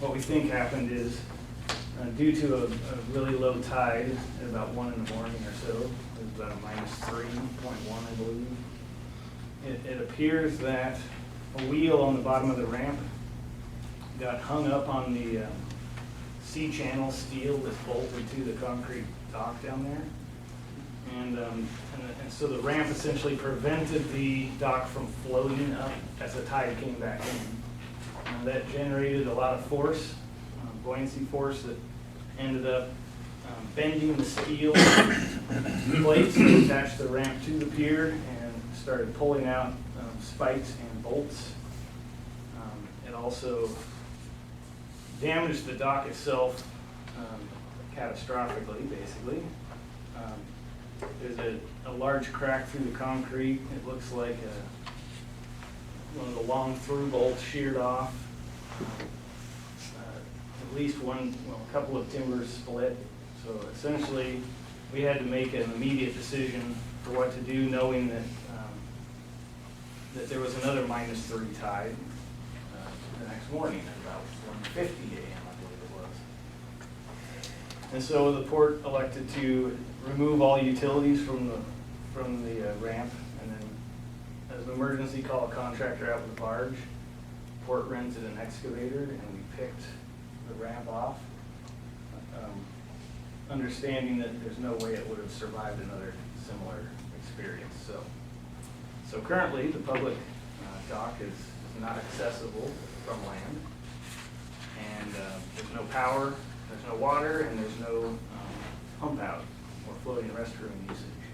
What we think happened is, due to a really low tide at about 1 in the morning or so, it was about a -3.1, I believe. It appears that a wheel on the bottom of the ramp got hung up on the C-channel steel that's bolted to the concrete dock down there. And so the ramp essentially prevented the dock from floating up as the tide came back in. And that generated a lot of force, buoyancy force, that ended up bending the steel plates that attached the ramp to the pier and started pulling out spikes and bolts. It also damaged the dock itself catastrophically, basically. There's a large crack through the concrete. It looks like one of the long through bolts sheared off. At least one, a couple of timbers split. So essentially, we had to make an immediate decision for what to do, knowing that that there was another -3 tide the next morning at about 1:50 a.m. I believe it was. And so the port elected to remove all utilities from the ramp, and then as an emergency, call a contractor out with a barge. Port rented an excavator, and we picked the ramp off, understanding that there's no way it would have survived another similar experience. So currently, the public dock is not accessible from land, and there's no power, there's no water, and there's no pump out or floating restroom usage.